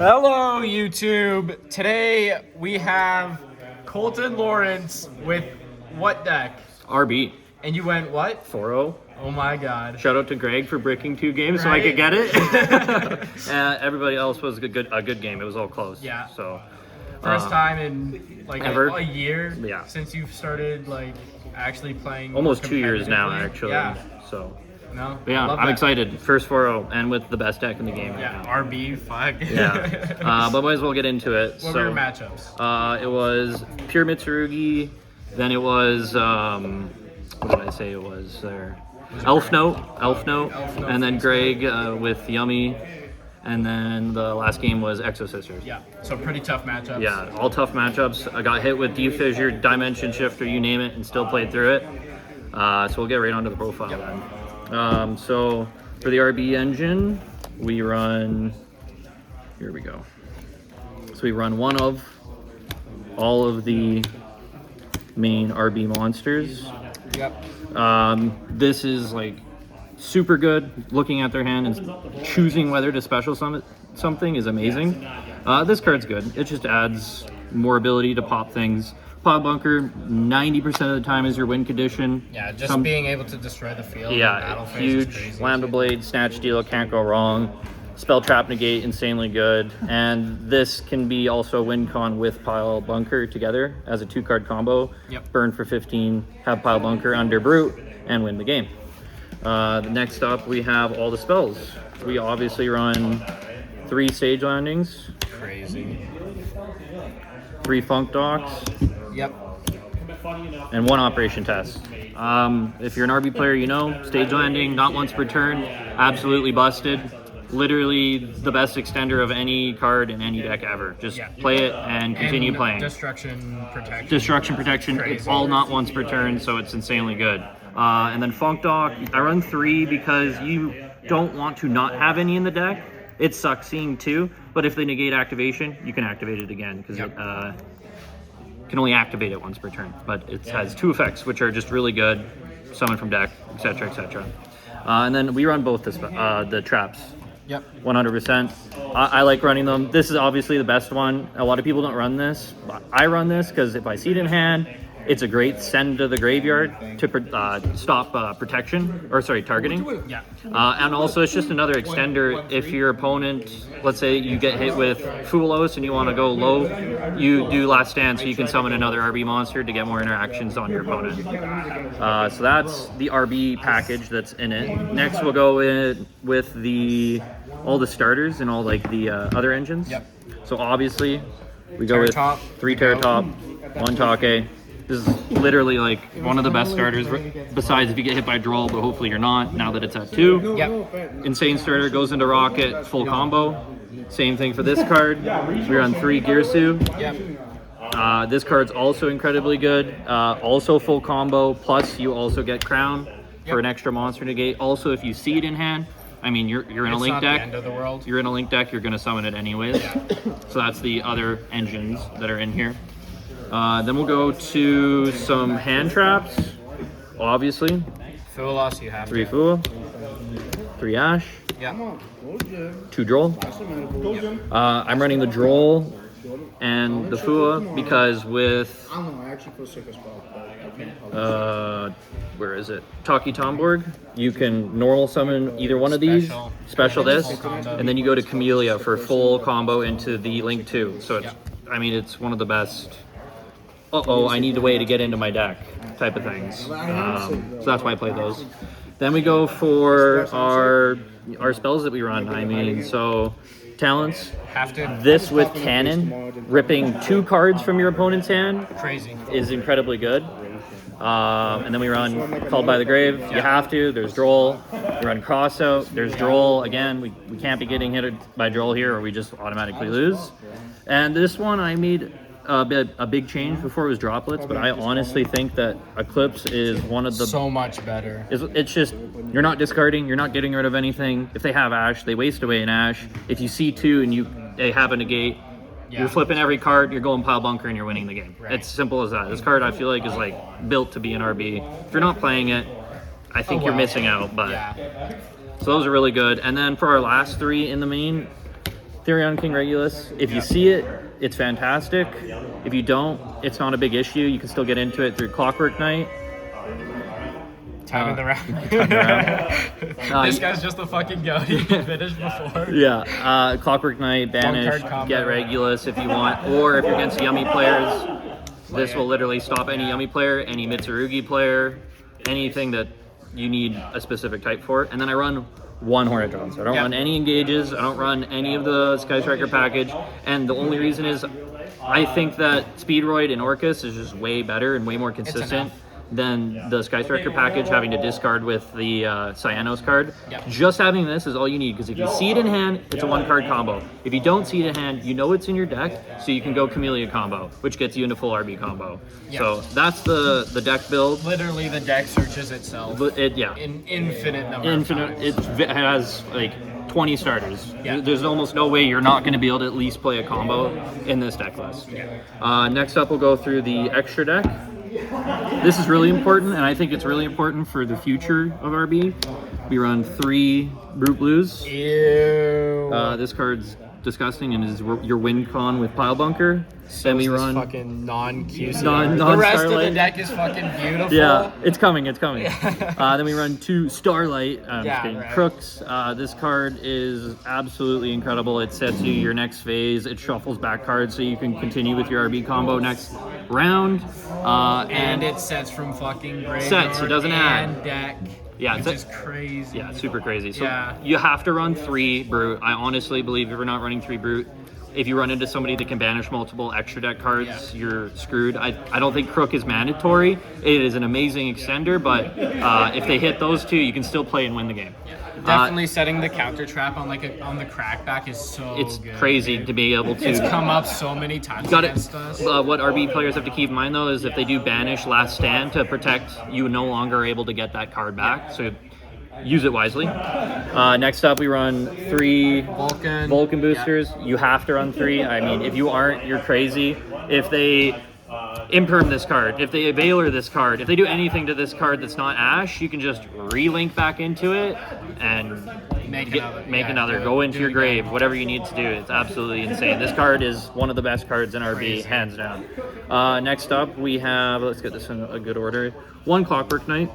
Hello, YouTube. Today we have Kolton Lawrence with what deck? RB. And you went what? 4-0. Oh my god. Shout out to Greg for bricking 2 games so I could get it. Everybody else was a good game. It was all close. Yeah. So First time in like ever. a year Yeah. since you've started like actually playing. almost 2 years now, competitively. actually. Yeah. So No. but yeah, I love I'm that. excited. First 4-0 and with the best deck in the game Yeah. right now. RB. Fuck. Yeah. But might as well get into it. What were your matchups? It was Pure Mitsurugi. Then it was what did I say it was there? Elf Note, and then Greg with Yummy, and then the last game was Exo Sisters. Yeah. So pretty tough matchups. Yeah, all tough matchups. I got hit with D-Fissure, Dimension Shifter, you name it, and still played through it. So we'll get right onto the profile then. So for the RB engine, we run, here we go. So we run one of all of the main RB monsters. Yep. This is like super good. Looking at their hand and choosing whether to special summon something is amazing. This card's good. It just adds more ability to pop things. Pop Bunker, 90% of the time is your win condition. Yeah, just being able to destroy the field. Yeah, in battle phase is huge. crazy. Lambda Blade, Snatch Deal, can't go wrong. Spell Trap Negate, insanely good. And this can be also win con with Pile Bunker together as a 2-card combo. Yep. Burn for 15, have Pile Bunker under Brute, and win the game. The next up, we have all the spells. We obviously run 3 Sage Landings, Crazy. 3 Funk Docks, Yep. and 1 Operation Test. If you're an RB player, you know, Stage Landing, not once per turn, absolutely busted. Literally the best extender of any card in any deck ever. Just play it and continue playing. Destruction protection. Destruction protection, it's all not once per turn, so it's insanely good. And then Funk Dock, I run 3 because you don't want to not have any in the deck. It sucks seeing 2, but if they negate activation, you can activate it again because it can only activate it once per turn. But it has 2 effects, which are just really good. Summon from deck, etc., etc. And then we run both the traps. Yep. 100%. I like running them. This is obviously the best one. A lot of people don't run this. But I run this because if I see it in hand, it's a great send to the graveyard to stop targeting. Yeah. And also it's just another extender. If your opponent, let's say you get hit with Fulos and you want to go low, you do Last Stand so you can summon another RB monster to get more interactions on your opponent. So that's the RB package that's in it. Next we'll go in with all the starters and all like the other engines. Yep. So obviously we go with Terratop. 3 Terratop, 1 Take. This is literally like one of the best starters, besides if you get hit by Droll, but hopefully you're not, now that it's at 2. Yep. Insane Starter goes into Rocket, full combo. Same thing for this card. We run 3 Girsu. Yep. This card's also incredibly good. Also full combo, plus you also get Crown for an extra monster negate. Also, if you see it in hand, I mean, you're in a It's link not deck. the end of the world. You're in a link deck, you're going to summon it anyways. So that's the other engines that are in here. Then we'll go to some hand traps, obviously. Fulos, you have 3 to. Fua, 3 Ash, Yeah. 2 Droll. I'm running the Droll and the Fua because with where is it? Taki Tomborg, you can normal summon either one of these, special this, and then you go to Camellia for full combo into the Link 2. So it's, I mean, it's one of the best. I need a way to get into my deck type of things. So that's why I play those. Then we go for our spells that we run. I mean, so talents. Have to. This with Cannon, ripping 2 cards from your opponent's hand Crazy. is incredibly good. And then we run Called by the Grave. You have to. There's Droll. We run Crossout. There's Droll. Again, we can't be getting hit by Droll here or we just automatically lose. And this one I made a big change. Before it was Droplets, but I honestly think that Eclipse is one of the... So much better. It's just, you're not discarding, you're not getting rid of anything. If they have Ash, they waste away an Ash. If you see 2 and they have a negate, you're flipping every card, you're going Pile Bunker, and you're winning the game. Right. It's simple as that. This card, I feel like, is like built to be an RB. If you're not playing it, I think you're missing out. But so those are really good. And then for our last 3 in the main, Therion King Regulus. If you see it, it's fantastic. If you don't, it's not a big issue. You can still get into it through Clockwork Knight. Timing the round. This guy's just a fucking goat. He finished before. Yeah. Clockwork Knight, banish, get Regulus if you want. Or if you're against Yummy players, this will literally stop any Yummy player, any Mitsurugi player, anything that you need a specific type for. And then I run one Hornet Drone. So I don't run any engages. I don't run any of the Sky Striker package. And the only reason is I think that Speedroid and Orcus is just way better and way more consistent than the Sky Striker package, having to discard with the Cyanos card. Just having this is all you need, because if you see it in hand, it's a one-card combo. If you don't see it in hand, you know it's in your deck, so you can go Camellia combo, which gets you into full RB combo. So that's the deck build. Literally, the deck searches itself. In infinite number. It has like 20 starters. There's almost no way you're not going to be able to at least play a combo in this deck list. Next up, we'll go through the extra deck. This is really important, and I think it's really important for the future of RB. We run 3 Brute Blues. Ew. This card's disgusting and is your win con with Pile Bunker. So then we run fucking non-QC. The rest of the deck is fucking beautiful. Yeah, it's coming. Then we run 2 Starlight. Crooks. This card is absolutely incredible. It sets you your next phase. It shuffles back cards so you can continue with your RB combo next round. And it sets from fucking graveyard. Sets. It doesn't add. Deck. Yeah, which is crazy. Yeah, super crazy. So you have to run 3 Brute. I honestly believe if you're not running 3 Brute, if you run into somebody that can banish multiple extra deck cards, you're screwed. I don't think Crook is mandatory. It is an amazing extender, but if they hit those 2, you can still play and win the game. Definitely setting the counter trap on on the crackback is so it's good. Crazy to be able to. It's come up so many times against us. What RB players have to keep in mind though is if they do banish last stand to protect, you no longer are able to get that card back. So use it wisely. Next up, we run 3 Vulcan boosters. You have to run 3. I mean, if you aren't, you're crazy. If they imperm this card, if they Veiler this card, if they do anything to this card that's not Ash, you can just relink back into it and make another. Go into your grave, whatever you need to do. It's absolutely insane. This card is one of the best cards in RB, hands down. Next up, we have, let's get this in a good order, 1 Clockwork Knight.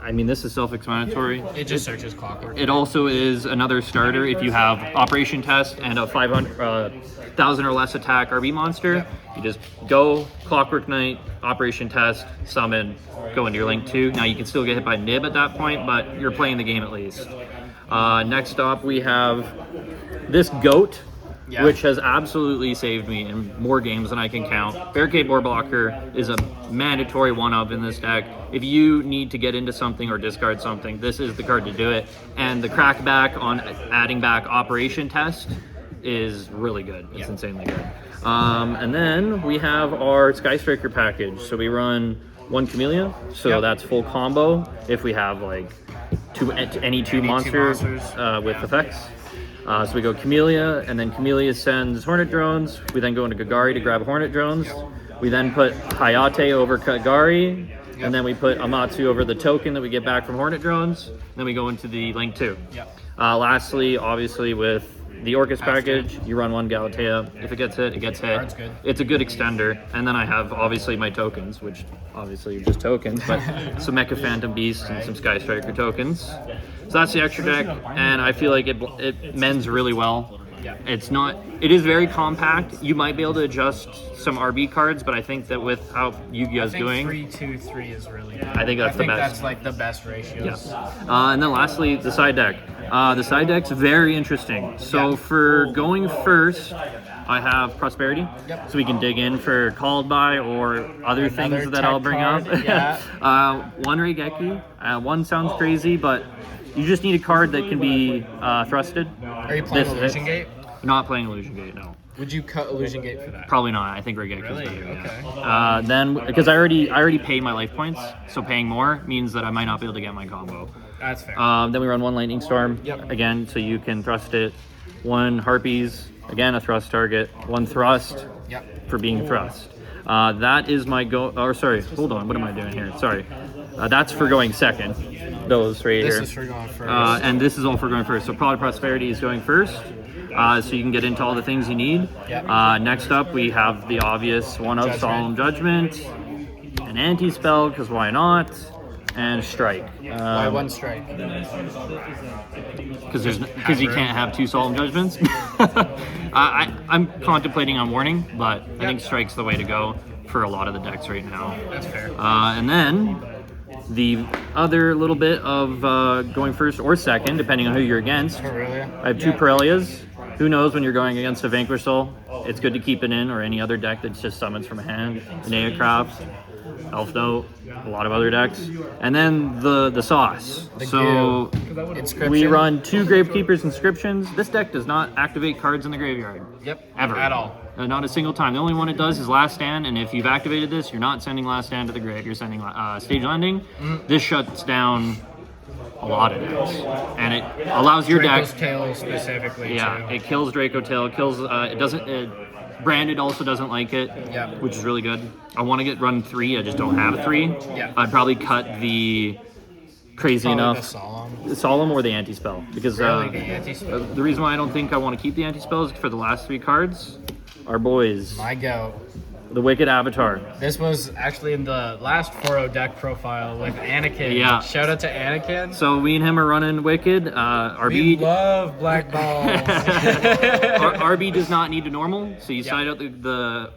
I mean, this is self-explanatory. It just searches Clockwork. It also is another starter if you have Operation Test and a 1,000 or less attack RB monster. You just go Clockwork Knight, Operation Test, summon, go into your Link 2. Now you can still get hit by Nib at that point, but you're playing the game at least. Next up, we have this Goat, which has absolutely saved me in more games than I can count. Barricade Board Blocker is a mandatory one-of in this deck. If you need to get into something or discard something, this is the card to do it. And the crackback on adding back Operation Test is really good. It's insanely good. And then we have our Sky Striker package. So we run 1 Camellia, so that's full combo if we have like any two monsters with effects. So we go Camellia, and then Camellia sends Hornet Drones. We then go into Kagari to grab Hornet Drones. We then put Hayate over Kagari, and then we put Amatsu over the token that we get back from Hornet Drones. Then we go into the Link 2. Lastly, obviously, with the Orcus package, you run 1 Galatea. If it gets hit, it gets hit. It's a good extender. And then I have, obviously, my tokens, which obviously are just tokens, but some Mecha Phantom Beast and some Sky Striker tokens. So that's the extra deck, and I feel like it mends really well. It is very compact. You might be able to adjust some RB cards, but I think that with how Yu-Gi-Oh's doing, 3-2-3 is really good. I think that's the best. That's like the best ratios. And then lastly, the side deck. The side deck's very interesting. So for going first, I have Prosperity, so we can dig in for Called By or other things that I'll bring up. 1 Raigeki. 1 sounds crazy, but you just need a card that can be thrusted. Are you playing Illusion Gate? Not playing Illusion Gate, no. Would you cut Illusion Gate for that? Probably not. I think Raigeki is better. Okay. Then, because I already paid my life points, so paying more means that I might not be able to get my combo. That's fair. Then we run 1 Lightning Storm, again, so you can thrust it. 1 Harpies, again, a thrust target. 1 Thrust for being thrust. That is my hold on, what am I doing here? Sorry. That's for going second. Those right here. This is for going first. And this is all for going first. So Product Prosperity is going first. so you can get into all the things you need. Yep. Next up, we have the obvious one of Solemn Judgment, an anti-spell, because why not, and Strike. Why one strike? Because you can't have 2 Solemn Judgments. I'm contemplating on Warning, but I think Strike's the way to go for a lot of the decks right now. That's fair. And then the other little bit of going first or second, depending on who you're against. Aurelia. I have 2 Parelias. Who knows when you're going against a Vanquish Soul? It's good to keep it in, or any other deck that just summons from hand. Neocraft, Elf Note, a lot of other decks. And then the sauce. So we run 2 Gravekeeper's Inscriptions. This deck does not activate cards in the graveyard. Yep. Ever. At all. Not a single time. The only one it does is Last Stand, and if you've activated this, you're not sending Last Stand to the grave. You're sending Stage Landing. This shuts down a lot of decks, and it allows your Draco's deck. Tail specifically. Yeah, too. it kills Draco Tail. It kills. It doesn't. Branded also doesn't like it. Yeah. Which is really good. I want to get run 3. I just don't have 3. Yeah. I'd probably cut the crazy Probably enough. the Solemn. The Solemn or the anti-spell, because Really, the anti-spell. the reason why I don't think I want to keep the anti-spell is for the last 3 cards. Our boys, My go. the Wicked Avatar. This was actually in the last 4-0 deck profile with Anakin. Yeah. Shout out to Anakin. So we and him are running Wicked. We RB love black balls. RB does not need to normal, so you side out the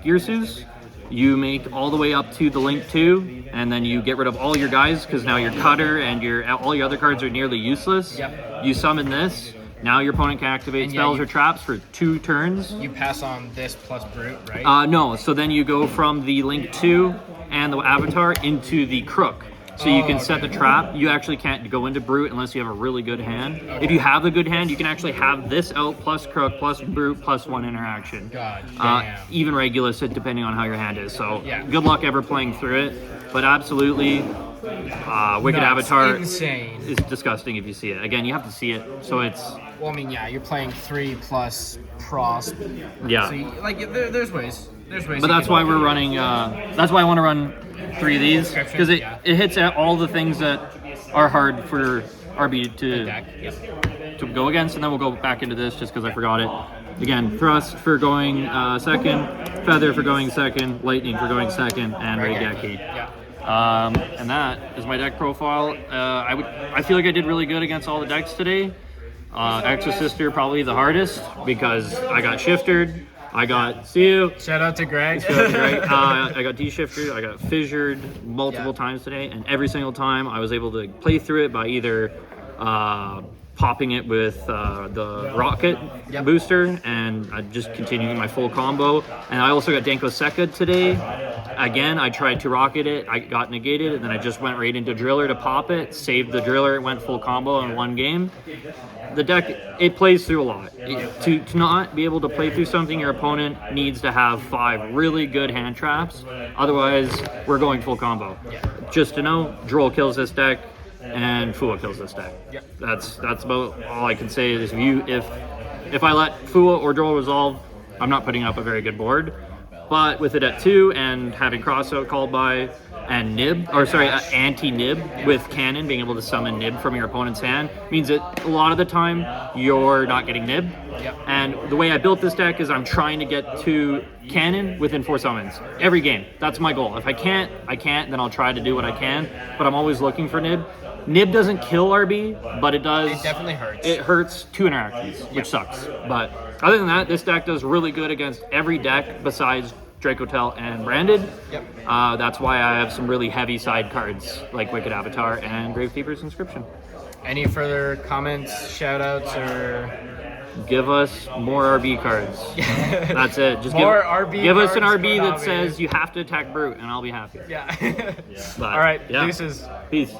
Gearsus. You make all the way up to the Link 2, and then you get rid of all your guys, because now your Cutter and all your other cards are nearly useless. Yep. You summon this. Now your opponent can activate And yeah, spells you- or traps for 2 turns. You pass on this plus Brute, right? No, so then you go from the Link 2 and the Avatar into the Crook. So you can set the trap. You actually can't go into Brute unless you have a really good hand. If you have a good hand, you can actually have this out plus Crook plus Brute plus 1 interaction. God damn. Even Regulus, depending on how your hand is. So Yeah. good luck ever playing through it. But absolutely, Wicked Nuts. Avatar Insane. is disgusting if you see it. Again, you have to see it. So it's, Well, I mean, yeah, you're playing 3 plus Prost. yeah. So, there's ways. There's ways. But you that's can- why we're running. That's why I want to run 3 of these, because it Yeah. hits at all the things that are hard for RB Deck. Yep. to go against, and then we'll go back into this just because I forgot it. Again, Thrust for going second, Feather for going second, Lightning for going second, and Raigeki. Yeah. And that is my deck profile. I feel like I did really good against all the decks today. Exosister probably the hardest because I got shifted. I got Shout out to Greg. I got de-shifted. I got fissured multiple times today, and every single time I was able to play through it by either popping it with the rocket booster and just continuing my full combo. And I also got Danko Seka today. Again, I tried to rocket it, I got negated, and then I just went right into Driller to pop it, saved the Driller, it went full combo in 1 game. The deck, it plays through a lot. To not be able to play through something, your opponent needs to have 5 really good hand traps. Otherwise, we're going full combo. Just to know, Droll kills this deck, and Fua kills this deck. Yep. That's about all I can say. Is if I let Fua or Droll resolve, I'm not putting up a very good board. But with it at 2 and having crossout called by and anti-nib with cannon, being able to summon nib from your opponent's hand means that a lot of the time you're not getting nib. Yep. And the way I built this deck is I'm trying to get to cannon within 4 summons every game. That's my goal. If I can't, then I'll try to do what I can. But I'm always looking for nib. Nib doesn't kill RB, but it does. It definitely hurts. It hurts 2 interactions, which sucks. But other than that, this deck does really good against every deck besides Dracotel and Branded. Yep. That's why I have some really heavy side cards like Wicked Avatar and Gravekeeper's Inscription. Any further comments, shout outs, or Give us more RB cards. That's it. Just More RB give us an cards RB for that Navi. says you have to attack Brute, and I'll be happy. yeah. But, All right, yeah. deuces. Peace.